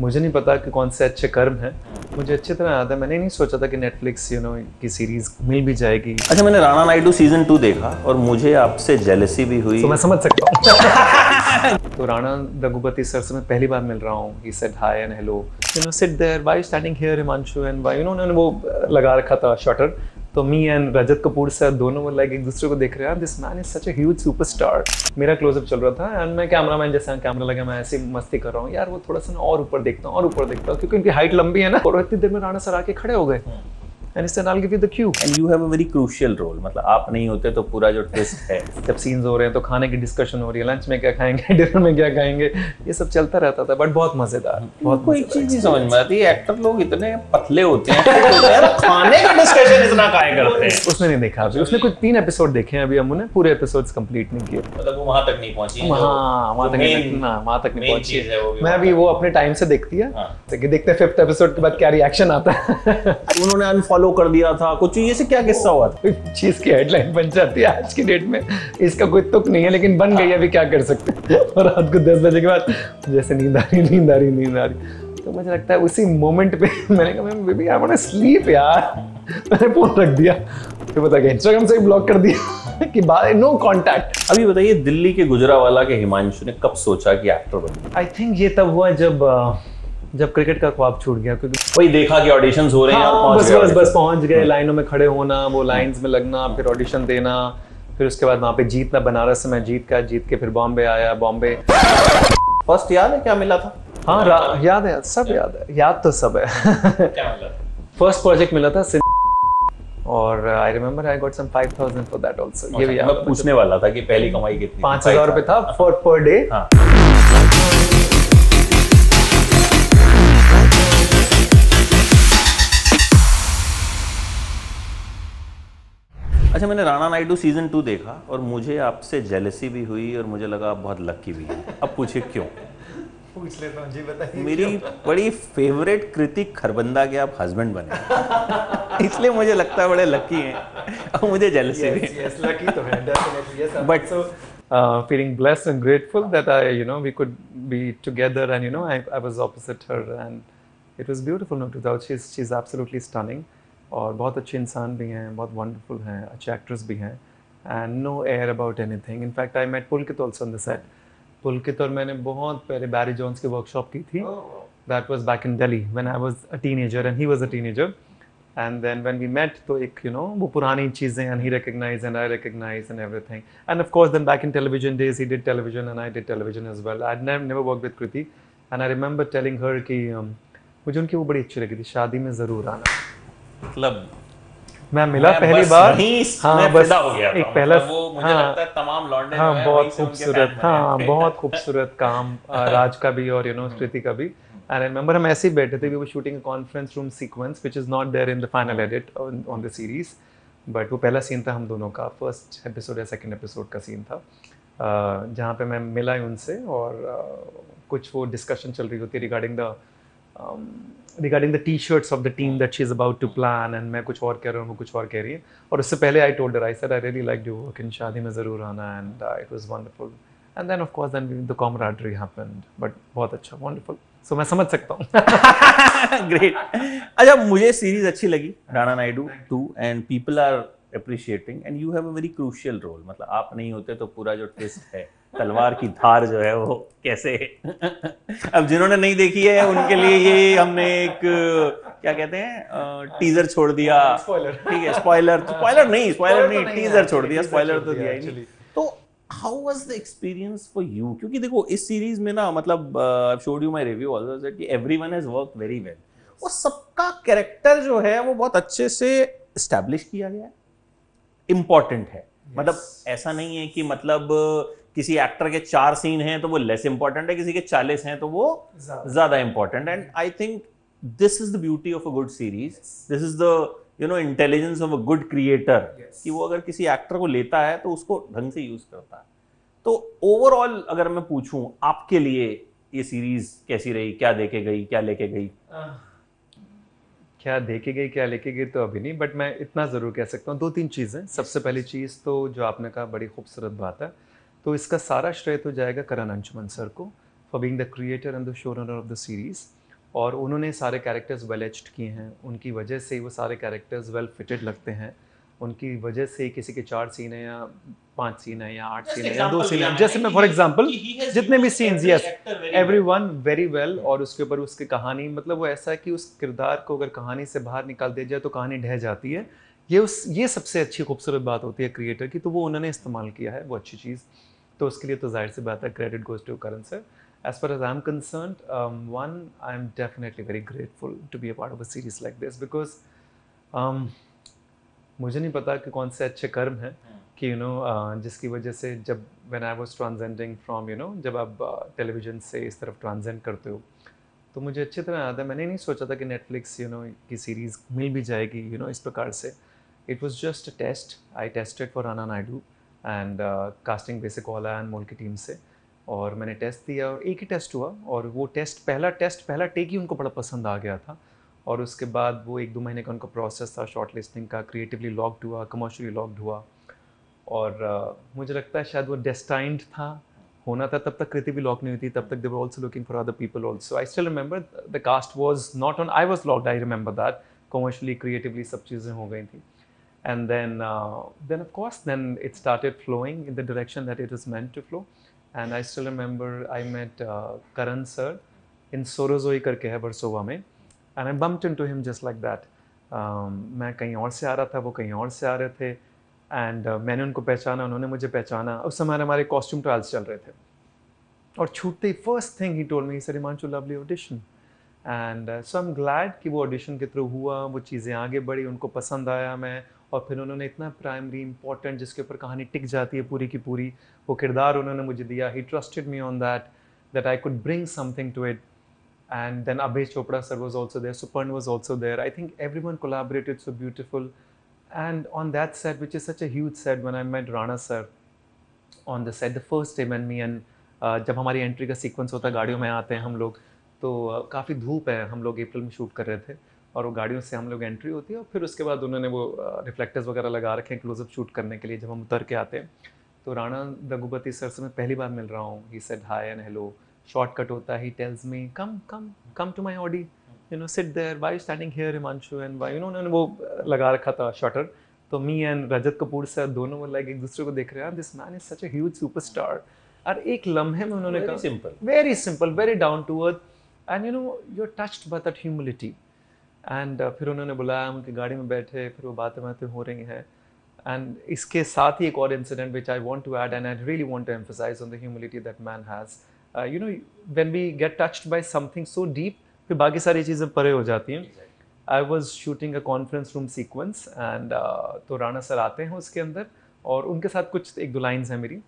मुझे नहीं पता कि कौन से अच्छे कर्म हैं, मुझे अच्छी तरह याद है मैंने नहीं सोचा था कि नेटफ्लिक्स की सीरीज मिल भी जाएगी। अच्छा, मैंने राणा नायडू सीजन 2 देखा और मुझे आपसे जेलसी भी हुई। तो मैं समझ सकता हूँ। तो राणा रघुपति सर से मैं पहली बार मिल रहा हूँ। He said hi and hello, sit there, why standing here Himanshu, and why उन्होंने वो लगा रखा था शटर। तो me and Rajat Kapoor sir दोनों वो लाइक एक दूसरे को देख रहे हैं, this man is such a huge superstar. मेरा क्लोजअप चल रहा था एंड मैं कैमरामैन जैसा कैमरा लगा, मैं ऐसे मस्ती कर रहा हूँ यार, वो थोड़ा सा और ऊपर देखता हूँ और ऊपर देखता हूँ, क्योंकि उनकी हाइट लंबी है ना। और इतनी देर में राणा सर आके खड़े हो गए and he said I'll give you the cue and you have a very crucial role। मतलब आप नहीं होते तो पूरा जो ट्विस्ट है, जब सीन्स हो रहे हैं तो खाने की डिस्कशन हो रही है, लंच में क्या खाएंगे, डिनर में क्या खाएंगे, ये सब चलता रहता था। बट बहुत मजेदार, बहुत कोई चीज नहीं समझ में आती, एक्टर लोग इतने पतले होते हैं खाने का डिस्कशन इतना काहे करते हैं। उसने नहीं देखा अभी, उसने कुछ 3 एपिसोड देखे हैं अभी, हमने पूरे एपिसोड्स कंप्लीट नहीं किए। मतलब वो वहां तक नहीं पहुंची। वहां तक नहीं पहुंची। मैं अभी वो अपने टाइम से देखती है, देखते हैं 5th एपिसोड के बाद क्या रिएक्शन आता है। उन्होंने अनफॉलो कर दिया था कुछ, ये से क्या किस्सा हुआ था? चीज की हेडलाइन बन जाती है आज की डेट में, इसका कोई तुक नहीं है, लेकिन बन गई, अभी क्या कर सकते हैं। और रात को 10 बजे के बाद जैसे नींद आ रही, तो मुझे लगता है उसी मोमेंट पे मैंने कहा baby I want to sleep यार, मैंने फोन रख दिया। फिर पता क्या इंस्टाग्राम से ब्लॉक कर दिया कि नो कांटेक्ट। अभी बताइए, दिल्ली के गुजरावाला के हिमांशु ने कब सोचा कि एक्टर बनना? आई थिंक ये तब हुआ जब क्रिकेट का ख्वाब छूट गया, क्योंकि वही देखा कि ऑडिशंस हो रहे हैं और बस पहुंच गए, लाइनों में खड़े होना, वो लाइंस में लगना, फिर ऑडिशन देना, फिर उसके बाद वहाँ पे जीतना, बनारस से मैं जीत के फिर बॉम्बे आया। बॉम्बे फर्स्ट याद है क्या मिला था? हाँ याद है, सब याद है, याद तो सब है। क्या मिला? फर्स्ट प्रोजेक्ट मिला था और I remember I got some 5000 for that also. ये भी मैं पूछने वाला था कि पहली कमाई कितनी? 5000 रुपए था फॉर पर डे। अच्छा, मैंने राणा नायडू सीजन 2 देखा और मुझे आपसे जेलसी भी हुई और मुझे लगा आप बहुत लकी भी हैं। अब पूछिए क्यों? पूछ लेता हूँ जी, बताइए। मेरी बड़ी फेवरेट कृतिक खरबंदा के आप हस्बैंड बने, इसलिए मुझे लगता है बड़े लकी हैं और मुझे जेलसी भी है। Yes, lucky तो है, definitely yes. But so feeling blessed and grateful that we could be together, and I was opposite her and it was beautiful, no doubt. She's absolutely stunning. और बहुत अच्छे इंसान भी हैं, बहुत वंडरफुल हैं, अच्छे एक्ट्रेस भी हैं, and no air about anything. In fact I met Pulkit also on the set. Pulkit और मैंने बहुत पहले बैरी जॉन्स की वर्कशॉप की थी। That was back in Delhi when I was a teenager and he was a teenager. And then when we met, तो एक वो पुरानी चीज़ें, and he recognise and I recognise and everything. And of course then back in television days he did television and I did television as well. I never work with Kriti and I remember telling her कि मुझे उनकी वो बड़ी अच्छी लगी थी, शादी में ज़रूर आना। मतलब मैं मिला पहली बार, हाँ बस हो गया एक पहला, वो मुझे लगता है तमाम लौंडे हाँ बहुत खूबसूरत, हाँ बहुत खूबसूरत काम, राज का भी और स्मृति का भी। एंड आई रिमेंबर हम ऐसे ही बैठे थे, we were shooting a conference room sequence which is not there in the final edit on the series, but वो पहला सीन था हम दोनों का, फर्स्ट एपिसोड या सेकंड एपिसोड का सीन था, जहाँ पे मैं मिला उनसे और कुछ वो डिस्कशन चल रही होती regarding the t-shirts of the team that she's about to plan, and मैं कुछ और कह रहा हूँ, वो कुछ और कह रही है। और उससे पहले I told her, I said I really liked your work in शादी में ज़रूर आना, and it was wonderful. And then of course then the camaraderie happened, but बहुत अच्छा, wonderful. So मैं समझ सकता हूँ। Great. अच्छा, मुझे सीरीज अच्छी लगी Rana Naidu 2 and people are appreciating and you have a very crucial role। मतलब आप नहीं होते तो पूरा जो ट्विस्ट है, तलवार की धार जो है वो कैसे अब जिन्होंने नहीं देखी है उनके लिए ये हमने एक क्या कहते हैं टीजर छोड़ दिया, ठीक है, स्पॉइलर नहीं टीजर छोड़ दिया, स्पॉइलर तो दिया ही नहीं। तो how was the experience for you? क्योंकि देखो इस सीरीज में ना, मतलब I showed you my review also that everyone has worked very well, और सबका कैरेक्टर जो है वो बहुत अच्छे से एस्टैब्लिश किया गया है, इंपॉर्टेंट है। मतलब ऐसा नहीं है कि मतलब किसी एक्टर के 4 सीन हैं तो वो लेस इंपॉर्टेंट है, किसी के 40 हैं तो वो ज्यादा important. And I think this is the beauty of a good series, this is the intelligence of a good creator, कि वो अगर किसी एक्टर को लेता है तो उसको ढंग से यूज करता है। तो ओवरऑल अगर मैं पूछूं आपके लिए ये सीरीज कैसी रही, क्या देके गई, क्या लेके गई? क्या देके गई, क्या लेके गई तो अभी नहीं, बट मैं इतना ज़रूर कह सकता हूँ 2-3 चीज़ें। सबसे पहली चीज़ तो जो आपने कहा बड़ी खूबसूरत बात है, तो इसका सारा श्रेय तो जाएगा करण अंशुमन सर को for being the creator and the show runner of the series. और उन्होंने सारे कैरेक्टर्स वेल एज्ड किए हैं, उनकी वजह से वो सारे कैरेक्टर्स वेल फिटेड लगते हैं, उनकी वजह से किसी के 4 सीन है या 5 सीन है या 8 सीन है या 2 सीन है, जैसे मैं फॉर एग्जांपल जितने भी scenes, yes everyone very well, और उसके ऊपर उसकी कहानी, मतलब वो ऐसा है कि उस किरदार को अगर कहानी से बाहर निकाल दिया जाए तो कहानी ढह जाती है। ये सबसे अच्छी खूबसूरत बात होती है क्रिएटर की, तो वो उन्होंने इस्तेमाल किया है वो अच्छी चीज़, तो उसके लिए तो जाहिर सी बात है credit goes to Karan sir. As far as I'm concerned, one, I'm definitely very grateful to be a part of a series like this because मुझे नहीं पता कि कौन से अच्छे कर्म हैं कि जिसकी वजह से जब when I was transcending from जब आप टेलीविज़न से इस तरफ ट्रांसेंड करते हो, तो मुझे अच्छी तरह याद है, मैंने नहीं सोचा था कि नेटफ्लिक्स की सीरीज़ मिल भी जाएगी इस प्रकार से। It was just a test, I tested for Rana Naidu and casting basic वाला एंड मोल की टीम से, और मैंने टेस्ट दिया और एक ही टेस्ट हुआ, और वो पहला टेक ही उनको बड़ा पसंद आ गया था, और उसके बाद वो 1-2 महीने का उनका प्रोसेस था शॉर्ट लिस्टिंग का, क्रिएटिवली लॉक्ड हुआ, कमर्शियली लॉक्ड हुआ, और मुझे लगता है शायद वो डेस्टाइंड था, होना था, तब तक कृति भी लॉक नहीं हुई थी, तब तक they were also looking for other people also. I still remember the cast was not on, I was locked, I remember that, commercially creatively सब चीज़ें हो गई थी, and then of course then it started flowing in the direction that it was meant to flow, and I still remember I met Karan sir in Sorozoi करके है वर्सोवा में, and I bumped into him just like that. मैं कहीं और से आ रहा था, वो कहीं और से आ रहे थे, एंड मैंने उनको पहचाना, उन्होंने मुझे पहचाना। उस समय हमारे कॉस्ट्यूम ट्रायल्स चल रहे थे, और छूटते ही फर्स्ट थिंग ही told me, sir Himanshu lovely audition, and so I am glad कि वो ऑडिशन के थ्रू हुआ, वो चीज़ें आगे बढ़ी, उनको पसंद आया मैं, और फिर उन्होंने इतना प्राइमरी इंपॉर्टेंट जिसके ऊपर कहानी टिक जाती है पूरी की पूरी, वो किरदार उन्होंने मुझे दिया, he trusted me on that I could bring something to it, and then Abhay Chopra sir was also there, Supern was also there. I think everyone collaborated so beautiful, and on that set, which is such a huge set, when I met Rana sir on the set the first day when me and जब हमारी entry का sequence होता है, गाड़ियों में आते हैं हम लोग, तो काफ़ी धूप है, हम लोग अप्रैल में शूट कर रहे थे, और वो गाड़ियों से हम लोग एंट्री होती है, और फिर उसके बाद उन्होंने वो रिफ्लेक्टर्स वगैरह लगा रखे हैं क्लोजअप शूट करने के लिए जब हम उतर के आते हैं। तो राणा दगुपति सर से मैं पहली बार मिल रहा हूँ, he said hi and hello, shortcut होता है, he tells me come to my Audi, sit there, why you standing here Himanshu, and why उन्होंने वो लगा रखा था शटर, तो me and Rajat Kapoor sir दोनों वो लाइक एक दूसरे को देख रहे हैं, this man is such a huge superstar, और एक लम्हे में उन्होंने कहा very simple, very down to earth, and you are touched by that humility, and फिर उन्होंने बुलाया, उनकी गाड़ी में बैठे, फिर वो बातें हो रही हैं, एंड इसके साथ ही एक और incident which I want to add, and I really want to emphasize on the humility that man has, when we get touched by something so deep, फिर बाकी सारी चीज़ें परे हो जाती हैं। I was shooting a conference room sequence, and तो Rana sir आते हैं उसके अंदर, और उनके साथ कुछ 1-2 लाइन्स हैं मेरी,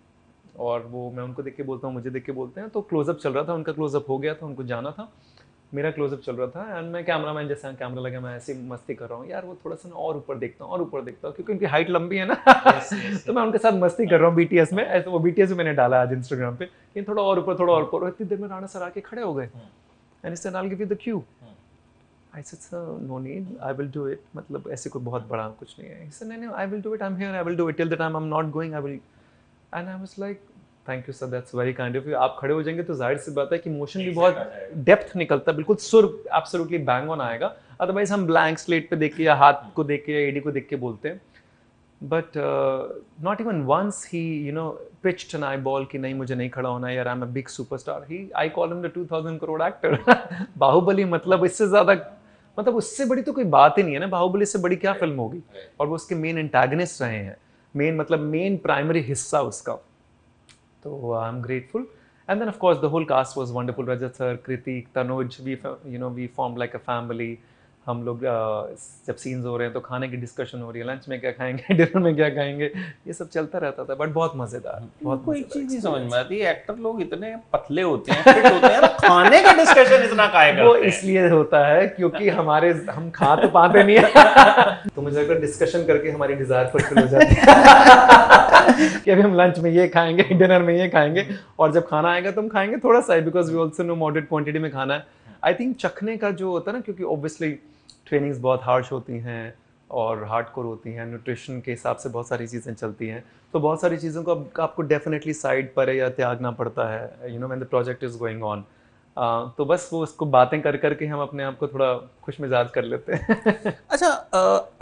और वो मैं उनको देख के बोलता हूँ, मुझे देख के बोलते हैं, तो क्लोजअप चल रहा था, उनका क्लोजअप हो गया था, उनको जाना था, मेरा क्लोजअप चल रहा था, एंड मैं कैमरामैन जैसे कैमरा लगा, मैं ऐसे मस्ती कर रहा हूँ, यार वो थोड़ा सा और ऊपर देखता हूँ क्योंकि उनकी हाइट लंबी है ना तो मैं उनके साथ मस्ती कर रहा हूँ BTS में, ऐसे वो BTS में मैंने डाला आज इंस्टाग्राम पे कि थोड़ा और ऊपर, इतनी देर में राणा सर आके खड़े हो गए, एंड इससे I will give you the cue, I said sir no need, I will do it, मतलब ऐसे कोई बहुत बड़ा कुछ नहीं है, ही सेड नहीं, आई will do it, I am here, I will do it till the time I am not going, I will, and I was like thank you sir, that's very kind of you. आप खड़े हो जाएंगे तो जाहिर सी बात है कि इमोशन भी बहुत डेप्थ निकलता है, बिल्कुल सुर एब्सोल्युटली बैंग ऑन आएगा, अदरवाइज हम ब्लैंक स्लेट पे देख के या हाथ को देख के या एडी को देख के बोलते हैं, बट नॉट इवन वंस ही पिच्ड एन आई बॉल कि नहीं मुझे नहीं खड़ा होना है, यार I am a big superstar, ही I call him the 2000 crore actor Baahubali, मतलब इससे ज़्यादा, मतलब उससे बड़ी तो कोई बात ही नहीं है ना, बाहुबली से बड़ी क्या फिल्म होगी, और वो उसके मेन एंटागनिस्ट रहे हैं, मेन प्राइमरी हिस्सा उसका, तो I am grateful, and then of course the whole cast was wonderful, Rajat sir, Kritik, Tanuj, we form like a family, हम लोग जब सीन्स हो रहे हैं तो खाने की डिस्कशन हो रही है, लंच में क्या खाएंगे, डिनर में क्या खाएंगे, ये सब चलता रहता था, बट बहुत मज़ेदार, बहुत कोई चीज़ नहीं समझ में आती, एक्टर लोग इतने पतले होते हैं, फिट होते हैं, खाने का डिस्कशन इतना काहे करते हैं? वो इसलिए होता है क्योंकि हम खा तो पाते नहीं है तो मुझे लगता है डिस्कशन करके हमारी डिजायर फुलफिल हो जाती है कि अभी हम लंच में ये खाएंगे, डिनर में ये खाएंगे, और जब खाना आएगा तो हम खाएंगे थोड़ा सा, because we also know moderate quantity में खाना है। आई थिंक चखने का जो होता है ना, क्योंकि ऑब्वियसली ट्रेनिंग्स बहुत हार्श होती हैं और हार्डकोर होती हैं, न्यूट्रिशन के हिसाब से बहुत सारी चीज़ें चलती हैं, तो बहुत सारी चीज़ों को आपको डेफिनेटली साइड पर या त्यागना पड़ता है, when the project is going on. तो बस वो उसको बातें कर करके हम अपने आप को थोड़ा खुश मिजाज कर लेते हैं। अच्छा,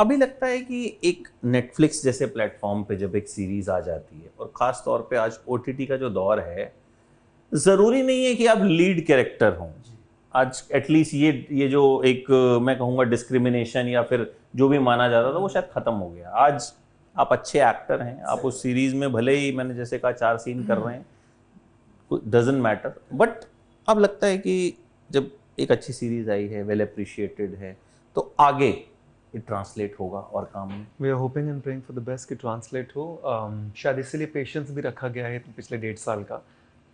अभी लगता है कि एक नेटफ्लिक्स जैसे प्लेटफॉर्म पे जब एक सीरीज आ जाती है, और खास तौर पे आज ओटीटी का जो दौर है, जरूरी नहीं है कि आप लीड कैरेक्टर हों। आज एटलीस्ट ये जो एक मैं कहूँगा डिस्क्रिमिनेशन या फिर जो भी माना जाता था वो शायद खत्म हो गया। आज आप अच्छे एक्टर हैं, आप उस सीरीज में भले ही मैंने जैसे कहा 4 सीन कर रहे हैं, डजंट मैटर, बट अब लगता है कि जब एक अच्छी सीरीज आई है, वेल अप्रिशिएटेड है, तो आगे ये ट्रांसलेट होगा और काम में। We are hoping and praying for the best कि ट्रांसलेट हो। शायद इसीलिए पेशेंस भी रखा गया है पिछले 1.5 साल का,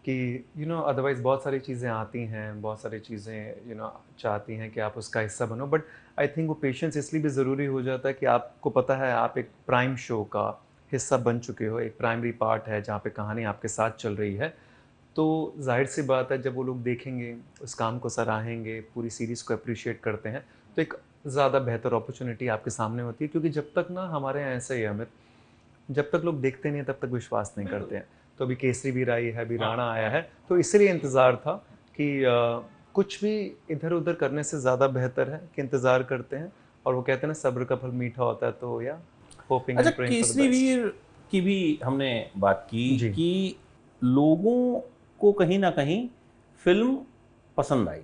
कि अदरवाइज बहुत सारी चीज़ें आती हैं, बहुत सारी चीज़ें चाहती हैं कि आप उसका हिस्सा बनो, बट आई थिंक वो पेशेंस इसलिए भी ज़रूरी हो जाता है कि आपको पता है आप एक प्राइम शो का हिस्सा बन चुके हो, एक प्राइमरी पार्ट है जहाँ पे कहानी आपके साथ चल रही है। तो जाहिर सी बात है जब वो लोग देखेंगे, उस काम को सराहेंगे, पूरी सीरीज़ को अप्रिशिएट करते हैं, तो एक ज़्यादा बेहतर अपॉर्चुनिटी आपके सामने होती है। क्योंकि जब तक ना हमारे यहाँ ऐसा ही है अमित, जब तक लोग देखते नहीं हैं तब तक विश्वास नहीं करते हैं। तो अभी केसरी भी आई है, अभी राणा आया है, तो इसलिए इंतज़ार था कि कुछ भी इधर उधर करने से ज़्यादा बेहतर है कि इंतज़ार करते हैं। और वो कहते हैं ना, सब्र का फल मीठा होता है। तो या होपिंग अच्छा, and praying for the Kesari best. Veer की भी हमने बात की जी। कि लोगों को कहीं ना कहीं फिल्म पसंद आई,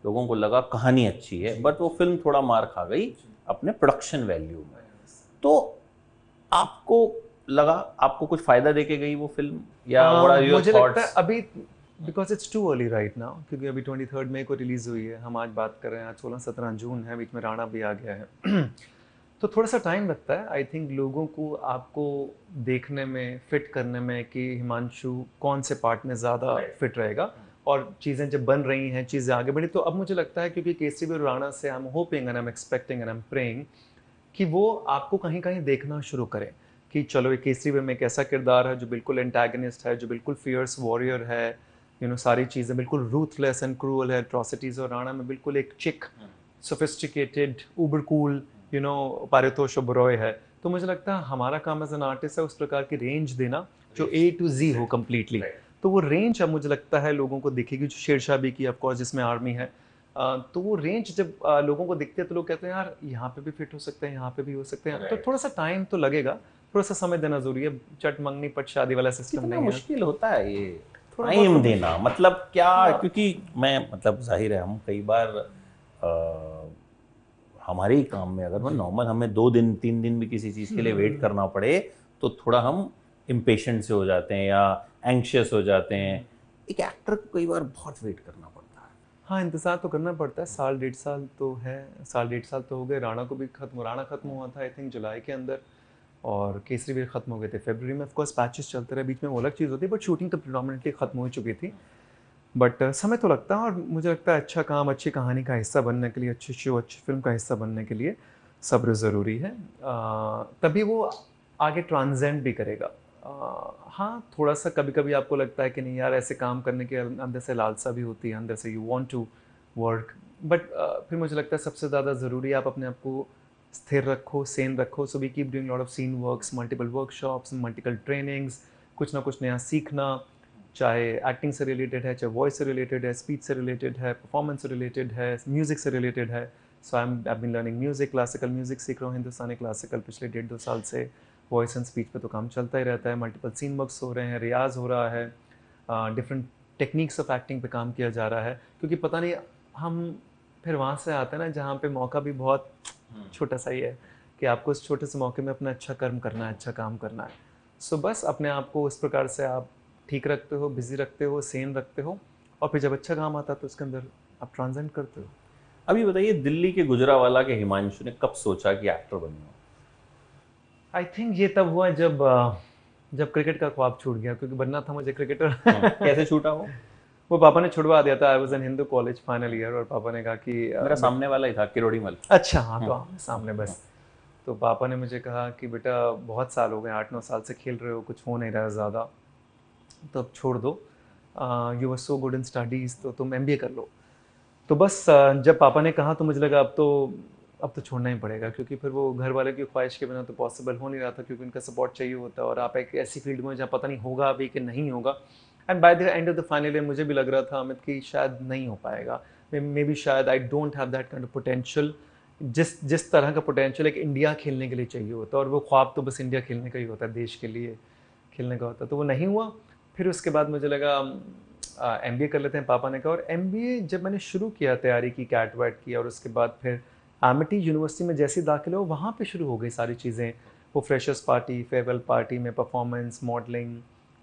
लोगों को लगा कहानी अच्छी है, बट वो फिल्म थोड़ा मार खा गई अपने प्रोडक्शन वैल्यू में। तो आपको लगा आपको कुछ फायदा देके गई वो फिल्म, या व्हाट आर योर मुझे लगता है थॉट्स? अभी, because it's too early right now, क्योंकि अभी 23 मई को रिलीज़ हुई है, हम आज बात कर रहे हैं, आज 16-17 जून है, बीच में राणा भी आ गया है। तो थोड़ा सा टाइम लगता है आई थिंक लोगों को आपको देखने में, फिट करने में कि हिमांशु कौन से पार्ट में ज़्यादा फिट रहेगा। और चीज़ें जब बन रही हैं, चीज़ें आगे बढ़ी, तो अब मुझे लगता है क्योंकि केसरी और राणा से I am hoping and I am expecting and I am praying कि वो आपको कहीं कहीं देखना शुरू करें कि चलो ये केसरी में एक ऐसा किरदार है जो बिल्कुल एंटागनिस्ट है, जो बिल्कुल फियर्स वॉरियर है, सारी चीज़ें बिल्कुल रूथलेस एंड क्रूअल है, एट्रोसिटीज। और राणा में बिल्कुल एक चिक, सोफिस्टिकेटेड, उबर कूल, पारितोष ओबरॉय है। तो मुझे लगता है हमारा काम एज एन आर्टिस्ट है उस प्रकार की रेंज देना जो A to Z हो कम्प्लीटली। तो वो रेंज अब मुझे लगता है लोगों को दिखेगी। जो शेरशाह भी की ऑफकोर्स जिसमें आर्मी है, तो वो रेंज जब लोगों को दिखती है तो लोग कहते हैं यार यहाँ पे भी फिट हो सकते हैं, यहाँ पे भी हो सकते हैं। तो थोड़ा सा टाइम तो लगेगा, थोड़ा सा समय देना जरूरी है। चट मंगनी पट शादी वाला सिस्टम कितना नहीं है। मुश्किल होता है ये थोड़ा टाइम बहुत देना, मतलब क्या? हाँ। क्योंकि मैं मतलब जाहिर है हम कई बार हमारे ही काम में अगर नॉर्मल हमें 2 दिन 3 दिन भी किसी चीज़ के लिए वेट करना पड़े तो थोड़ा हम इम्पेशेंट से हो जाते हैं या एंग्शियस हो जाते हैं। एक एक्टर को कई बार बहुत वेट करना पड़ता है। हाँ, इंतज़ार तो करना पड़ता है। 1.5 साल तो है, 1.5 साल तो हो गए। राणा को भी राणा खत्म हुआ था आई थिंक जुलाई के अंदर, और केसरी भी खत्म हो गए थे फरवरी में। ऑफकोर्स पैचेस चलते रहे बीच में, वो अलग चीज़ होती है, बट शूटिंग तो प्रिडोमिनेटली खत्म हो चुकी थी। बट समय तो लगता है, और मुझे लगता है अच्छा काम, अच्छी कहानी का हिस्सा बनने के लिए, अच्छी शो, अच्छी फिल्म का हिस्सा बनने के लिए सब्र ज़रूरी है। तभी वो आगे ट्रांसेंड भी करेगा। हाँ, थोड़ा सा कभी कभी आपको लगता है कि नहीं यार, ऐसे काम करने के अंदर से लालसा भी होती है, अंदर से you want to work, but फिर मुझे लगता है सबसे ज़्यादा ज़रूरी आप अपने आप को स्थिर रखो, सेन रखो। So we keep doing lot of scene works, multiple workshops, multiple trainings, कुछ ना कुछ नया सीखना, चाहे एक्टिंग से रिलेटेड है, चाहे वॉइस से रिलेटेड है, स्पीच से रिलेटेड है, परफॉर्मेंस से रिलेटेड है, म्यूज़िक से रिलेटेड है। So I been learning music, classical music सीख रहा हूँ, हिंदुस्तानी क्लासिकल पिछले 1.5-2 साल से। वॉइस एंड स्पीच पे तो काम चलता ही रहता है, मल्टीपल सीन वर्क्स हो रहे हैं, रियाज हो रहा है, डिफरेंट टेक्निक्स ऑफ एक्टिंग पे काम किया जा रहा है। क्योंकि पता नहीं, हम फिर वहाँ से आते हैं ना जहाँ पे मौका भी बहुत छोटा सा ही है कि आपको उस छोटे से मौके में अपना अच्छा कर्म करना है, अच्छा काम करना है। सो बस अपने आप को उस प्रकार से आप ठीक रखते हो, बिजी रखते हो, सेन रखते हो, और फिर जब अच्छा काम आता है तो उसके अंदर आप ट्रांसेंड करते हो। अभी बताइए, दिल्ली के गुजरावाला के हिमांशु ने कब सोचा कि एक्टर बनना? आई थिंक ये तब हुआ जब क्रिकेट का ख्वाब छूट गया, क्योंकि बनना था मुझे क्रिकेटर। कैसे छूटा वो पापा ने छुड़वा दिया था। I was in Hindu college final year, और पापा ने कहा कि मेरा सामने वाला ही था, किरोड़ीमल। अच्छा हाँ, तो आमने सामने बस। तो पापा ने मुझे कहा कि बेटा बहुत साल हो गए, 8-9 साल से खेल रहे हो, कुछ हो नहीं रहा है ज़्यादा, तो अब छोड़ दो। You are so good in studies, तो तुम MBA कर लो। तो बस जब पापा ने कहा तो मुझे लगा अब तो छोड़ना ही पड़ेगा, क्योंकि फिर वो घर वाले की ख्वाहिश के बिना तो पॉसिबल हो नहीं रहा था, क्योंकि उनका सपोर्ट चाहिए होता है। और आप एक ऐसी फील्ड में जहाँ पता नहीं होगा अभी कि नहीं होगा, and by the end of the final year मुझे भी लग रहा था अमित कि शायद नहीं हो पाएगा, मे बी शायद I don't have that kind of potential, जिस तरह का पोटेंशियल एक इंडिया खेलने के लिए चाहिए होता है, और वो ख्वाब तो बस इंडिया खेलने का ही होता है, देश के लिए खेलने का होता है, तो वो नहीं हुआ। फिर उसके बाद मुझे लगा MBA कर लेते हैं, पापा ने कहा, और MBA जब मैंने शुरू किया, तैयारी की, कैट वैट किया, और उसके बाद फिर एमिटी यूनिवर्सिटी में जैसे दाखिल हो वहाँ पे शुरू हो गई सारी चीज़ें, वो फ्रेशर्स पार्टी, फेयरवेल पार्टी में performance, modelling,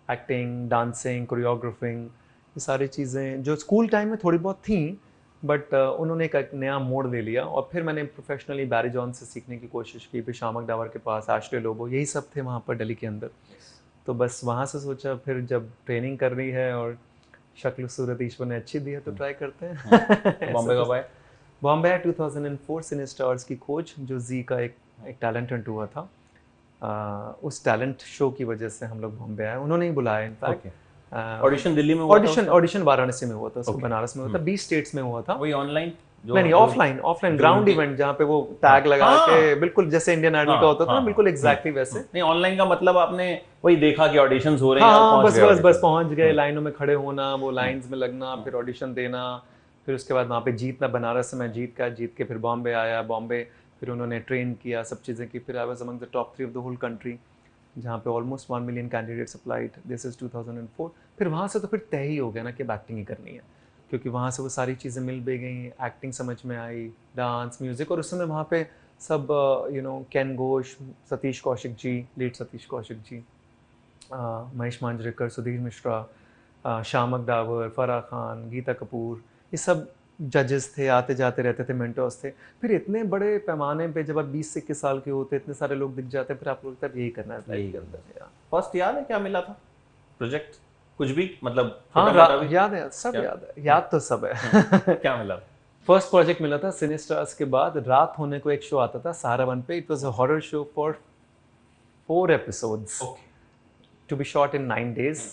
acting, dancing, choreographing, ये सारी चीज़ें जो स्कूल टाइम में थोड़ी बहुत थी, बट उन्होंने एक नया मोड़ ले लिया। और फिर मैंने प्रोफेशनली बैरी जॉन से सीखने की कोशिश की, फिर शामक डावर के पास, एशले लोबो, यही सब थे वहाँ पर दिल्ली के अंदर। तो बस वहाँ से सोचा फिर जब ट्रेनिंग कर रही है और शक्ल सूरत ईश्वर ने अच्छी दी है तो ट्राई करते हैं। बॉम्बे कब आए? बॉम्बे 2004 सिने स्टार्स की खोज, जो जी का एक टैलेंट हंट हुआ था, उस टैलेंट शो की वजह से हम लोग बॉम्बे आए, उन्होंने ही बुलाया इनफैक्ट। ऑडिशन दिल्ली में हुआ था? ऑडिशन वाराणसी में हुआ था, उसको बनारस में हुआ था, 20 स्टेट्स में हुआ था। वही ऑनलाइन? नहीं, ऑफलाइन ग्राउंड इवेंट, जहाँ पे वो टैग लगा के, बिल्कुल जैसे इंडियन आइडल का होता था ना, बिल्कुल एग्जैक्टली वैसे। नहीं, ऑनलाइन का मतलब आपने वही देखा कि ऑडिशंस हो रहे हैं, हाँ, बस पहुंच गए, लाइनों में खड़े होना, वो लाइंस में लगना, फिर ऑडिशन देना, फिर उसके बाद वहाँ पे जीतना, बनारस से मैं जीत के फिर बॉम्बे आया, बॉम्बे फिर उन्होंने ट्रेन किया, सब चीज़ें की, फिर I was among the top 3 of the whole country, जहाँ पे almost 1 million candidates applied, this is 2004। फिर वहाँ से तो फिर तय ही हो गया ना कि एक्टिंग ही करनी है, क्योंकि वहाँ से वो सारी चीज़ें मिल भी गई, एक्टिंग समझ में आई, डांस, म्यूज़िक, और उस समय वहाँ पे सब केन घोष, सतीश कौशिक जी, लेट सतीश कौशिक जी, महेश मांजरेकर, सुधीर मिश्रा, शामक डावर, फराह खान, गीता कपूर, ये सब जजेस थे, आते जाते रहते थे, मेंटर्स थे। फिर इतने बड़े पैमाने पे जब आप 20 से 21 साल के होते, इतने सारे लोग दिख जाते हैं, फिर आपको लगता है यही करना है, यही करना है। फर्स्ट याद है क्या मिला था प्रोजेक्ट? कुछ भी मतलब? हाँ, याद है, सब याद है, याद तो सब है। क्या मिला? फर्स्ट प्रोजेक्ट मिला था सिने स्टार्स के बाद, रात होने को एक शो आता था सहारा 1 पे, it was a horror show for 4 episodes to be shot in 9 days,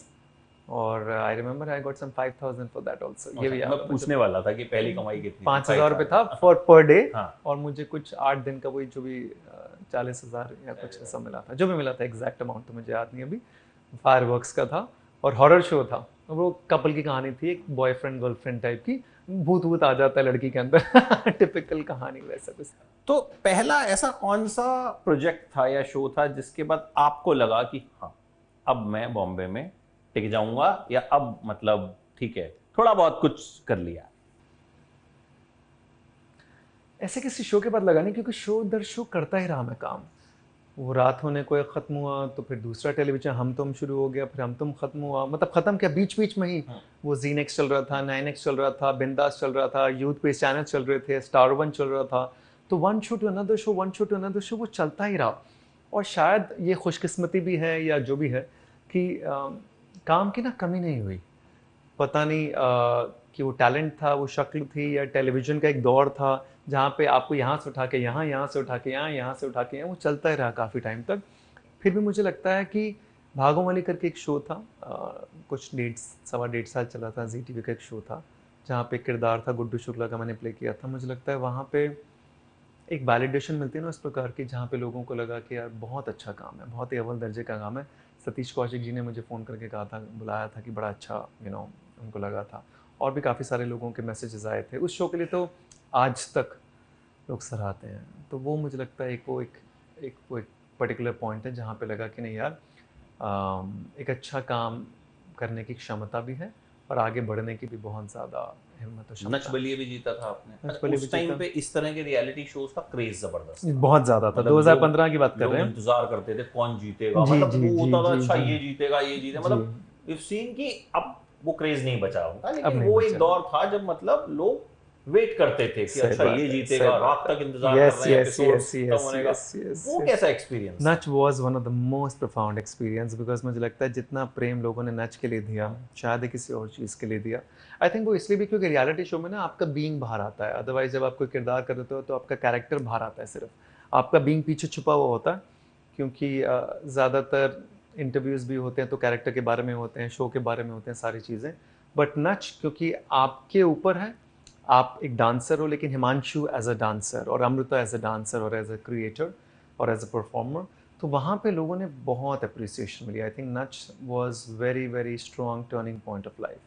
और I remember I got some 5000 for that also. ये भी मैं पूछने वाला था कि पहली कमाई कितनी? 5000 रुपये था फॉर पर डे, और मुझे कुछ 8 दिन का वही जो भी 40,000 या कुछ ऐसा मिला था, जो भी मिला था, एग्जैक्ट अमाउंट तो मुझे याद नहीं अभी। फायरवर्क्स का था और हॉरर शो था, वो कपल की कहानी थी, एक बॉयफ्रेंड गर्लफ्रेंड टाइप की, भूत आ जाता है लड़की के अंदर। टिपिकल कहानी वैसा कुछ। तो पहला ऐसा कौन सा प्रोजेक्ट था या शो था जिसके बाद आपको लगा कि हाँ, अब मैं बॉम्बे में टिक जाऊंगा, या अब मतलब ठीक है, थोड़ा बहुत कुछ कर लिया? ऐसे किसी शो के बाद लगा नहीं, क्योंकि शो दर शो करता ही रहा मैं काम। वो रात होने को एक ख़त्म हुआ तो फिर दूसरा टेलीविजन हम तुम शुरू हो गया, फिर हम तुम ख़त्म हुआ, मतलब ख़त्म क्या, बीच बीच में ही वो जी नेक्स्ट चल रहा था, 9X चल रहा था, बिंदास चल रहा था, यूथ बेस्ड चैनल चल रहे थे, स्टार 1 चल रहा था, तो one show to another show, one show to another show, वो चलता ही रहा। और शायद ये खुशकिस्मती भी है या जो भी है कि काम की ना कमी नहीं हुई। पता नहीं कि वो टैलेंट था, वो शक्ल थी, या टेलीविज़न का एक दौर था जहाँ पे आपको यहाँ से उठा के यहाँ, यहाँ से उठा के यहाँ, यहाँ से उठा के यहाँ, वो चलता ही रहा काफ़ी टाइम तक। फिर भी मुझे लगता है कि भागों वाली करके एक शो था, कुछ 1.5 साल चला था, जी टीवी का एक शो था, जहाँ पे किरदार था गुड्डू शुक्ला का, मैंने प्ले किया था। मुझे लगता है वहाँ पे एक वैलिडेशन मिलती है ना उस प्रकार की, जहाँ पे लोगों को लगा कि यार बहुत अच्छा काम है, बहुत ही अव्वल दर्जे का काम है। सतीश कौशिक जी ने मुझे फ़ोन करके कहा था, बुलाया था कि बड़ा अच्छा उनको लगा था, और भी काफ़ी सारे लोगों के मैसेजेस आए थे उस शो के लिए, तो आज तक लोग सराहते हैं। तो वो मुझे लगता है एक पर्टिकुलर पॉइंट है जहाँ पे लगा कि नहीं यार, एक अच्छा काम करने की क्षमता भी है और आगे बढ़ने की भी बहुत ज़्यादा हिम्मत और क्षमता। नच बलिए भी जीता था आपने। नच बलिए उस टाइम पे इस तरह के रियलिटी शोज का क्रेज जबरदस्त, बहुत ज़्यादा था। 2015 की बात कर रहे हैं। इंतजार करते थे कौन जीतेगा, मतलब वो होता था अच्छा ये जीतेगा, मतलब इफ सीन की अब वो क्रेज नहीं बचा होगा, लेकिन वो एक दौर था जब मतलब लोग वेट करते थे कि अच्छा ये जीतेगा, रात तक इंतजार कर रहे हैं एपिसोड्स खत्म होने का। वो कैसा experience? Nach was one of the most profound experience, because मुझे लगता है जितना प्रेम लोगों ने नच के लिए दिया, शायद किसी और चीज़ के लिए दिया। आई थिंक वो इसलिए भी क्योंकि रियलिटी शो में ना आपका बीइंग बाहर आता है, अदरवाइज जब आप कोई किरदार कर रहे हो तो आपका कैरेक्टर बाहर आता है, सिर्फ आपका बीइंग पीछे छुपा हुआ होता है, क्योंकि ज़्यादातर इंटरव्यूज़ भी होते हैं तो कैरेक्टर के बारे में होते हैं, शो के बारे में होते हैं सारी चीज़ें। बट नच क्योंकि आपके ऊपर है, आप एक डांसर हो, लेकिन हिमांशु एज अ डांसर और अमृता एज अ डांसर और एज अ क्रिएटर और एज अ परफॉर्मर, तो वहाँ पे लोगों ने बहुत अप्रिसिएशन मिली। I think Nach was very very strong turning point of life.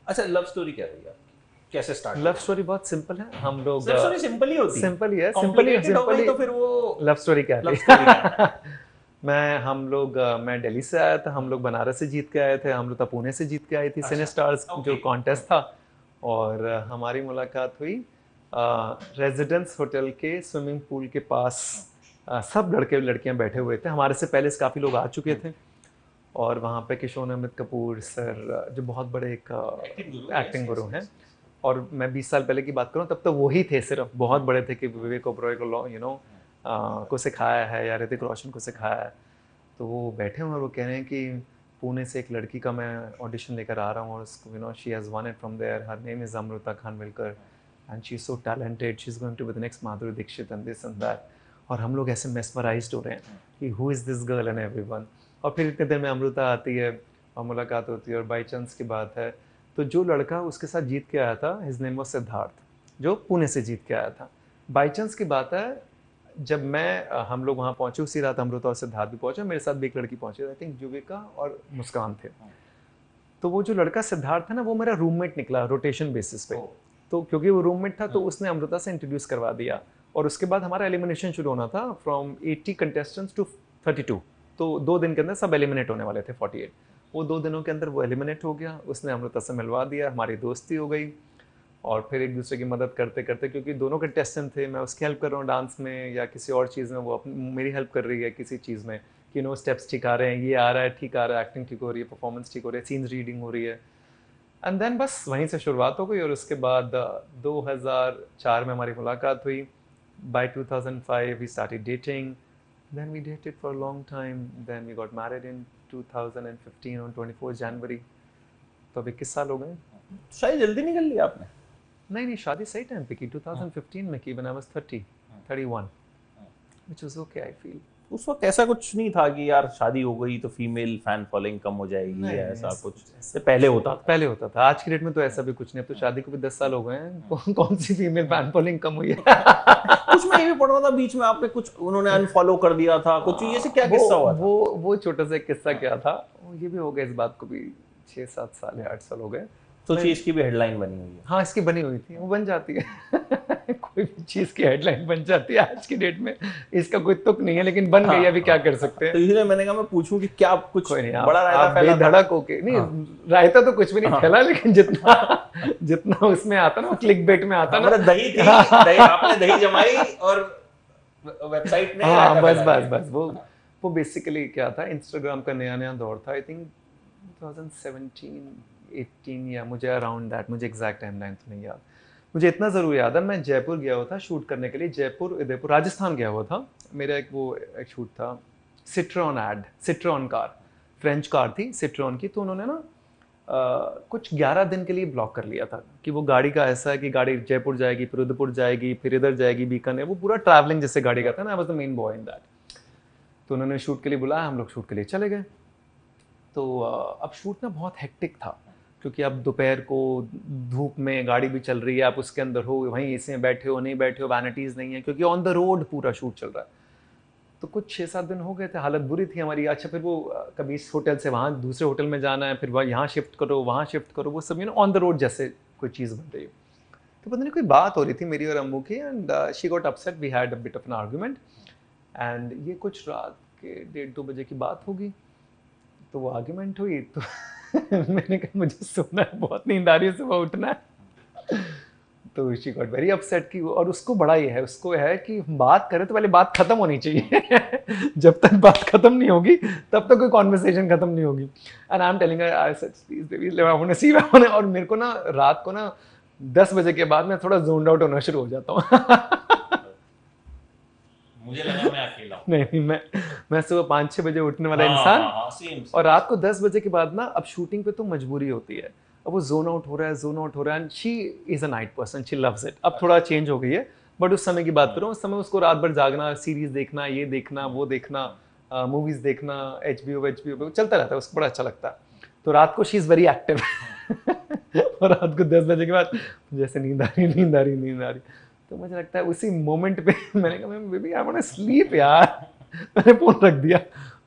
अच्छा, लव स्टोरी क्या रही आपकी, कैसे स्टार्ट? लव स्टोरी बहुत सिंपल है। हम लोग लव स्टोरी सिंपल ही होती है, सिंपल ही है, कॉम्प्लिकेटेड हो गई तो फिर वो लव स्टोरी क्या लव है? स्टोरी क्या मैं दिल्ली से आया था, हम लोग बनारस से जीत के आए थे, हम लोग पुणे से जीत के आई थी सिने स्टार्स जो कॉन्टेस्ट था। और हमारी मुलाकात हुई रेजिडेंस होटल के स्विमिंग पूल के पास। सब लड़के लड़कियां बैठे हुए थे, हमारे से पहले काफ़ी लोग आ चुके थे। और वहाँ पे किशोर अमित कपूर सर जो बहुत बड़े एक एक्टिंग गुरु हैं, और मैं 20 साल पहले की बात करूँ तब तो वही थे सिर्फ, बहुत बड़े थे कि विवेक ओबरॉय को को सिखाया है या ऋतिक रोशन को सिखाया है। तो वो बैठे हुए और वो कह रहे हैं कि पुणे से एक लड़की का मैं ऑडिशन लेकर आ रहा हूँ और उसको she has won it from there, her name is Amruta Khanvilkar and she is so talented, she is going to be the next Madhuri Dixit and this and that. और हम लोग ऐसे मेस्मराइज्ड हो रहे हैं कि who is this girl and everyone. और फिर इतने देर में अमृता आती है और मुलाकात होती है, और बाई चांस की बात है तो जो लड़का उसके साथ जीत के आया था, हिज नेम वाज सिद्धार्थ, जो पुणे से जीत के आया था। बाई चांस की बात है, जब हम लोग वहाँ पहुँचे उसी रात अमृता और सिद्धार्थ भी पहुँचे, मेरे साथ भी एक लड़की पहुँची, आई थिंक युविका और मुस्कान थे। तो वो जो लड़का सिद्धार्थ था ना, वो मेरा रूममेट निकला रोटेशन बेसिस पे। तो क्योंकि वो रूममेट था तो उसने अमृता से इंट्रोड्यूस करवा दिया, और उसके बाद हमारा एलिमिनेशन शुरू होना था फ्रॉम 80 कंटेस्टेंट्स टू 32। तो 2 दिन के अंदर सब एलिमिनेट होने वाले थे, 48। वो 2 दिनों के अंदर वो एलिमिनेट हो गया, उसने अमृता से मिलवा दिया, हमारी दोस्ती हो गई। और फिर एक दूसरे की मदद करते करते, क्योंकि दोनों कंटेस्टेंट थे, मैं उसकी हेल्प कर रहा हूँ डांस में या किसी और चीज़ में, वो मेरी हेल्प कर रही है किसी चीज़ में कि स्टेप्स ठीक आ रहे हैं, ये आ रहा है ठीक आ रहा है, एक्टिंग ठीक हो रही है, परफॉर्मेंस ठीक हो रही है, सीन्स रीडिंग हो रही है। एंड देन बस वहीं से शुरुआत हो गई, और उसके बाद 2004 में हमारी मुलाकात हुई। By 2005 we started dating, then we dated for a long time, then we got married in 2015 on 24 January. तो अब 21 साल हो गए। शायद जल्दी निकल लिया आपने? नहीं, शादी सही टाइम पे की, 2015 में की, when I was 31, which was okay, I feel। उस वक्त ऐसा कुछ नहीं था कि यार शादी हो गई तो फीमेल फैन फॉलोइंग कम हो जाएगी, या ऐसा कुछ? से पहले होता था? पहले होता था, आज की डेट में तो ऐसा भी कुछ नहीं। अब तो शादी को भी 10 साल हो गए हैं, कौन सी फीमेल फैन फॉलोइंग कम हुई है? कुछ मैं ये भी पढ़ रहा था बीच में, आपने कुछ उन्होंने अनफॉलो कर दिया था कुछ, ये से क्या किस्सा हुआ था? वो छोटा सा किस्सा क्या था, ये भी हो गया इस बात को भी 6-7 साल या 8 साल हो गए। तो चीज की भी हेडलाइन बनी हुई है? हाँ, इसकी बनी हुई थी, वो बन जाती है। कोई भी चीज की हेडलाइन बन जाती है आज की डेट में, इसका कोई तुक नहीं है, लेकिन बन गई, अभी क्या कर सकते हैं। तो इसलिए मैंने कहा मैं पूछूं कि क्या कुछ कोई नहीं, बड़ा रायता फैला था? बेधड़क होके नहीं, रायता तो कुछ भी नहीं फैला, लेकिन जितना उसमें आता ना, क्लिक बेट में आता ना, दही थी, दही आपने दही जमाई और वेबसाइट ने बस वो बेसिकली क्या था, इंस्टाग्राम का नया दौर था, आई थिंक 2017-18 या मुझे अराउंड दैट, मुझे एग्जैक्ट टाइमलाइन तो नहीं याद। मुझे इतना ज़रूर याद है, मैं जयपुर गया हुआ था शूट करने के लिए, जयपुर उदयपुर राजस्थान गया हुआ था। मेरा एक शूट था, सिट्रॉन कार, फ्रेंच कार थी सिट्रॉन की। तो उन्होंने ना कुछ 11 दिन के लिए ब्लॉक कर लिया था कि वो गाड़ी का ऐसा है कि गाड़ी जयपुर जाएगी, फिर उदयपुर जाएगी, फिर इधर जाएगी बीकानेर, वो पूरा ट्रैवलिंग जैसे गाड़ी का था ना। I was the main boy in that. तो उन्होंने शूट के लिए बुलाया, हम लोग शूट के लिए चले गए। तो अब शूट ना बहुत हेक्टिक था, क्योंकि अब दोपहर को धूप में गाड़ी भी चल रही है, आप उसके अंदर हो, वहीं इसमें बैठे हो, नहीं बैठे हो, वैनिटीज़ नहीं है, क्योंकि ऑन द रोड पूरा शूट चल रहा है। तो कुछ 6-7 दिन हो गए थे, हालत बुरी थी हमारी। अच्छा, फिर वो कभी इस होटल से वहाँ दूसरे होटल में जाना है, फिर वहाँ यहाँ शिफ्ट करो, वहाँ शिफ्ट करो, वो सब ऑन द रोड जैसे कोई चीज़ बन रही हो। तो पता नहीं कोई बात हो रही थी मेरी और अम्मू की, and she got upset, we had a bit of an argument, and ये कुछ रात के 1:30-2 बजे की बात होगी। तो वो आर्ग्यूमेंट हुई, तो मैंने कहा मुझे सोना है, बहुत नींद आ रही है, सुबह उठना है। तो शी गॉट वेरी अपसेट की, और उसको बड़ा ये है, उसको है कि बात करें तो पहले बात खत्म होनी चाहिए। जब तक बात खत्म नहीं होगी तब तक कोई कॉन्वर्सेशन खत्म नहीं होगी। And I am telling her, I said please baby, I want to see, और मेरे को ना रात को ना 10 बजे के बाद मैं थोड़ा जोन्ड आउट होना शुरू हो जाता हूँ। मुझे लगा मैं अकेला हूं। नहीं, मैं सुबह 5-6 बजे उठने वाला इंसान, और रात को 10 बजे के बाद ना, अब शूटिंग पे तो मजबूरी होती है, अब वो जोन आउट हो रहा है, and she is a night person, she loves it. अब थोड़ा चेंज हो गई है, बट उस समय की बात करूँ, उस समय उसको रात भर जागना, सीरीज देखना, ये देखना, वो देखना, मूवीज देखना, HBO पे चलता रहता है, उसको बड़ा अच्छा लगता है। तो रात को शी इज़ वेरी एक्टिव। और रात को 10 बजे के बाद जैसे नींद आ रही, तो मुझे लगता है उसी मोमेंट पे मैंने कहा baby I want to sleep यार, मैंने फ़ोन रख दिया,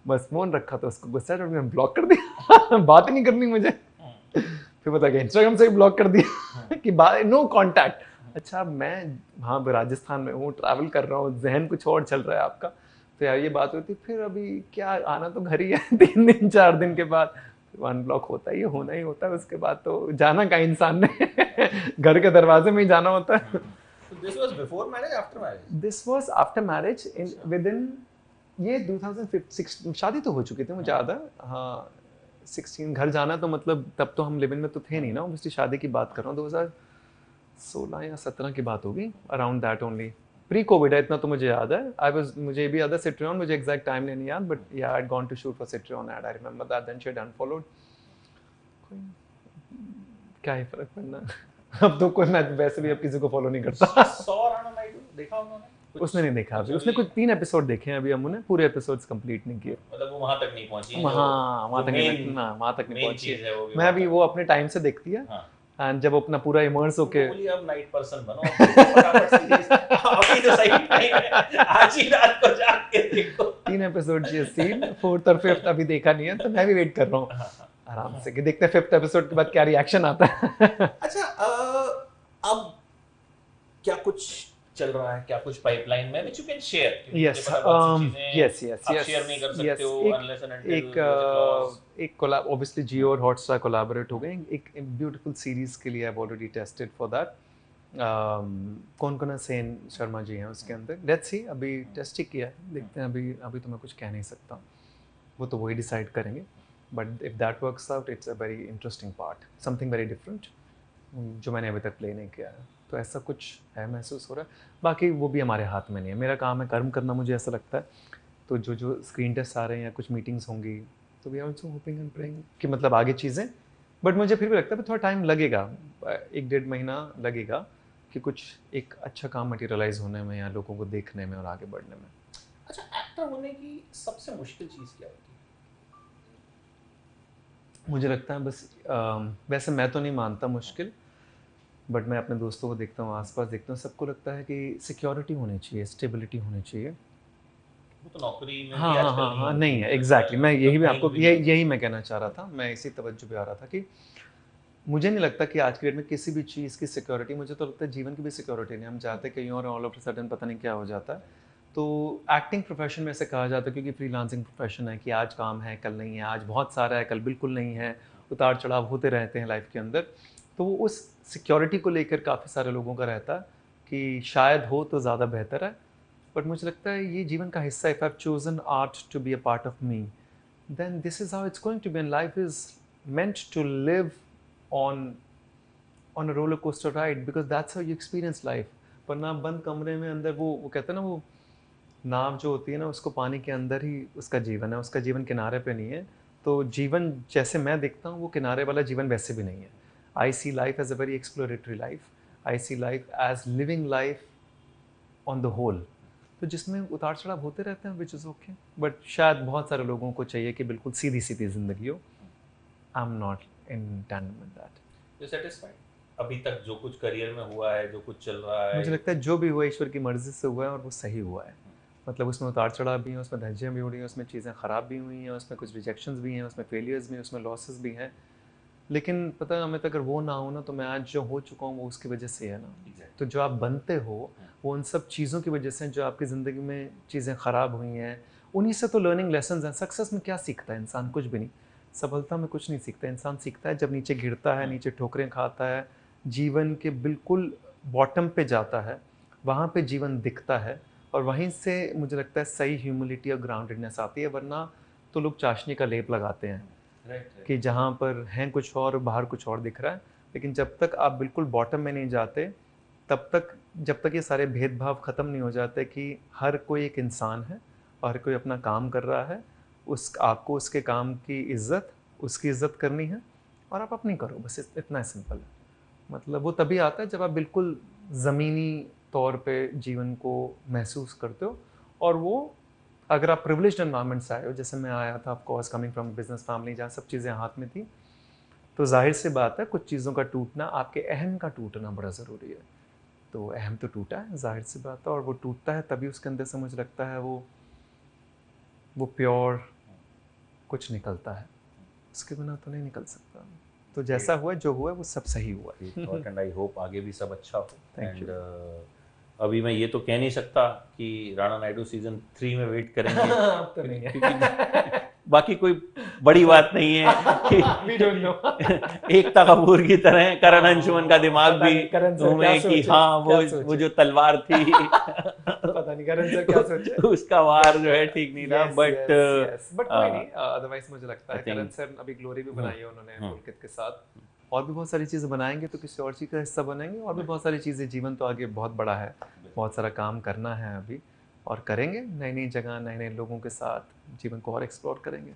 बस फ़ोन रखा तो उसको गुस्सा चढ़ गया, ब्लॉक कर दिया। बात ही नहीं करनी मुझे। फिर पता गया इंस्टाग्राम से ही ब्लॉक कर दिया कि नो कांटेक्ट। अच्छा मैं वहाँ पे राजस्थान में हूँ, ट्रैवल कर रहा हूँ, ज़हन कुछ और चल रहा है आपका। तो यार ये बात होती, फिर अभी क्या आना तो घर ही है 3 दिन 4 दिन के बाद अनब्लॉक होता ही है, होना ही होता है। उसके बाद तो जाना का इंसान ने घर के दरवाजे में ही जाना होता है। So this was before marriage, after marriage? This was after marriage, in with in ये 2006 शादी तो हो चुकी थी मुझे याद है। हाँ 16 घर जाना तो मतलब तब तो हम लिव इन में तो थे नहीं ना, ऑब्वियसली शादी की बात कर रहा हूँ 2016 या 17 की बात होगी, around that only. Pre Covid है, इतना तो मुझे याद है। आई वाज, मुझे भी याद है सिट्रियन, मुझे एग्जैक्ट टाइम नहीं याद, but yeah I had gone to shoot for Citroen ad, I remember that, then she had unfollowed. क्या ही फर्क पड़ना। अब तो कोई, मैं वैसे भी अब किसी को फॉलो नहीं करता। सौ राणा नायडू देखा उन्होंने? उसने नहीं देखा अभी, उसने कुछ 3 एपिसोड देखे हैं अभी, हमने पूरे एपिसोड्स कंप्लीट नहीं किए। मतलब वो वहां तक नहीं पहुंची, वहाँ तक नहीं, वहाँ तक नहीं पहुंची है। वो मैं अभी वो अपने टाइम से देखती है, हाँ। एंड जब अपना पूरा इमर्स होके, बोलिए अब नाइट पर्सन बनो, फटाफट सीरीज अभी तो सही टाइम है, आज ही रात को जाग के देखो। 3 एपिसोड चाहिए सीन, 4th और 5th अभी देखा नहीं है, तो मैं भी वेट कर रहा हूँ आराम से कि देखते हैं 5th एपिसोड के बाद क्या रिएक्शन आता है। अच्छा अब क्या कुछ चल रहा है, क्या कुछ पाइपलाइन में which you can share? Yes yes आप शेयर नहीं कर सकते हो अनलेस एंड अनटिल एक कोलैब, ऑब्वियसली जियो और हॉटस्टार कोलैबोरेट हो गए एक ब्यूटीफुल सीरीज के लिए। I have already tested for that. कौन सेन शर्मा जी हैं उसके अंदर, लेट्स सी, अभी टेस्ट ही किया है, देखते हैं। अभी तो मैं कुछ कह नहीं सकता, वो तो वही डिसाइड करेंगे। But if that works out, it's a very interesting part, something very different जो मैंने अभी तक प्ले नहीं किया है। तो ऐसा कुछ है, महसूस हो रहा है। बाकी वो भी हमारे हाथ में नहीं है, मेरा काम है कर्म करना, मुझे ऐसा लगता है। तो जो स्क्रीन टेस्ट आ रहे हैं या कुछ मीटिंग्स होंगी, तो we are also hoping and praying कि मतलब आगे चीज़ें, बट मुझे फिर भी लगता है थोड़ा टाइम लगेगा, 1-1.5 महीना लगेगा कि कुछ एक अच्छा काम मटेरियलाइज होने में या लोगों को देखने में और आगे बढ़ने में। अच्छा, एक्टर होने की सबसे मुश्किल चीज़ क्या होती है? मुझे लगता है बस वैसे मैं तो नहीं मानता मुश्किल, बट मैं अपने दोस्तों को देखता हूँ, आसपास देखता हूँ, सबको लगता है कि सिक्योरिटी होनी चाहिए, स्टेबिलिटी होनी चाहिए। वो तो नौकरी में हाँ भी हाँ आजकल हाँ हाँ, होती नहीं है, एग्जैक्टली। मैं यही भी आपको यही मैं कहना चाह रहा था, मैं इसी तवज्जो पे आ रहा था कि मुझे नहीं लगता कि आज के डेट में किसी भी चीज़ की सिक्योरिटी, मुझे तो लगता है जीवन की भी सिक्योरिटी नहीं। हम चाहते कहीं और ऑल ऑफ सडन पता नहीं क्या हो जाता है। तो एक्टिंग प्रोफेशन में ऐसे कहा जाता है क्योंकि फ्रीलांसिंग प्रोफेशन है कि आज काम है, कल नहीं है, आज बहुत सारा है, कल बिल्कुल नहीं है, उतार चढ़ाव होते रहते हैं लाइफ के अंदर। तो वो उस सिक्योरिटी को लेकर काफ़ी सारे लोगों का रहता है कि शायद हो तो ज़्यादा बेहतर है। बट मुझे लगता है ये जीवन का हिस्सा है। If I have chosen art to be a part of me, then this is how it's going to be, and life is meant to live on a roller coaster ride because that's how you experience life. वरना बंद कमरे में अंदर वो कहते हैं ना, वो नाव जो होती है ना, उसको पानी के अंदर ही उसका जीवन है, उसका जीवन किनारे पे नहीं है। तो जीवन जैसे मैं देखता हूँ वो किनारे वाला जीवन वैसे भी नहीं है। I see life as a very exploratory life, I see life as living life on the whole, तो जिसमें उतार चढ़ाव होते रहते हैं, विच इज़ ओके। बट शायद बहुत सारे लोगों को चाहिए कि बिल्कुल सीधी सीधी जिंदगी हो। I am not in tandem with that. You satisfied अभी तक जो कुछ करियर में हुआ है, जो कुछ चल रहा है? मुझे लगता है जो भी हुआ ईश्वर की मर्जी से हुआ है और वो सही हुआ है। मतलब उसमें उतार चढ़ाव भी हैं, उसमें धज्जियाँ भी उड़ी हैं, उसमें चीज़ें ख़राब भी हुई हैं, उसमें कुछ रिजेक्शंस भी हैं, उसमें फेलियर्स भी हैं, उसमें लॉसेस भी हैं। लेकिन पता है हमें, अगर वो ना हो ना, तो मैं आज जो हो चुका हूँ वो उसकी वजह से है ना। तो जो आप बनते हो वो उन सब चीज़ों की वजह से, जो आपकी ज़िंदगी में चीज़ें ख़राब हुई हैं, उन्हीं से तो लर्निंग लेसन्स हैं। सक्सेस में क्या सीखता है इंसान? कुछ भी नहीं। सफलता में कुछ नहीं सीखता। इंसान सीखता है जब नीचे गिरता है, नीचे ठोकरें खाता है, जीवन के बिल्कुल बॉटम पे जाता है, वहाँ पे जीवन दिखता है, और वहीं से मुझे लगता है सही ह्यूमिलिटी और ग्राउंडेडनेस आती है। वरना तो लोग चाशनी का लेप लगाते हैं कि जहाँ पर हैं कुछ और बाहर कुछ और दिख रहा है। लेकिन जब तक आप बिल्कुल बॉटम में नहीं जाते, तब तक, जब तक ये सारे भेदभाव ख़त्म नहीं हो जाते कि हर कोई एक इंसान है और हर कोई अपना काम कर रहा है, आपको उसके काम की इज़्ज़त, उसकी इज़्ज़त करनी है और आप अपनी करो, बस इतना सिंपल है। मतलब वो तभी आता है जब आप बिल्कुल ज़मीनी तौर पे जीवन को महसूस करते हो। और वो अगर आप प्रिविलेज्ड एनवायरनमेंट से आए हो, जैसे मैं आया था, of course coming from business family जहाँ सब चीज़ें हाथ में थी, तो जाहिर सी बात है कुछ चीज़ों का टूटना, आपके अहम का टूटना बड़ा ज़रूरी है। तो अहम तो टूटा है, जाहिर सी बात है, और वो टूटता है तभी उसके अंदर से मुझे लगता है वो वो प्योर कुछ निकलता है, उसके बिना तो नहीं निकल सकता। तो जैसा हुआ, जो हुआ वो सब सही हुआ। एंड आई होप आगे भी सब अच्छा हो। Thank एंड अभी मैं ये तो कह नहीं सकता कि राणा नायडू सीजन 3 में वेट करेंगे अब तो नहीं है। क्योंकि बाकी कोई बड़ी बात नहीं है कि We don't know। Ekta Kapoor की तरह करण अंशुमन का दिमाग पता भी नहीं करण सर घूमे क्या कि सोचे, हाँ क्या वो सोचे। जो तलवार थी पता नहीं करण सर क्या सोचे। उसका वार जो है ठीक नहीं था, बट बट कोई नहीं, अदरवाइज मुझे लगता है I think- करण सर अभी ग्लोरी भी बनाई है उन्होंने हम्म। पुलकित के साथ, और भी बहुत सारी चीज़ें बनाएंगे तो किसी और चीज़ का हिस्सा बनेंगे, और भी बहुत सारी चीज़ें। जीवन तो आगे बहुत बड़ा है, बहुत सारा काम करना है अभी, और करेंगे नई नई जगह, नए नए लोगों के साथ जीवन को और एक्सप्लोर करेंगे।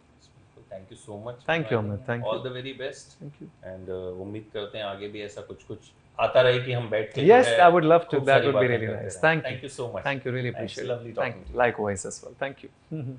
Thank you so much. Thank you, Amit. Thank all you. The very best. Thank you. And उम्मीद करते हैं आगे भी ऐसा कुछ कुछ आता रहे कि हम बैठ के Yes, I would love to. खूब That सारी would be बातें really करते nice. रहें। Thank you. Thank you so much. Thank you. Really It's appreciate lovely it. talking to you. Likewise as well. Thank you.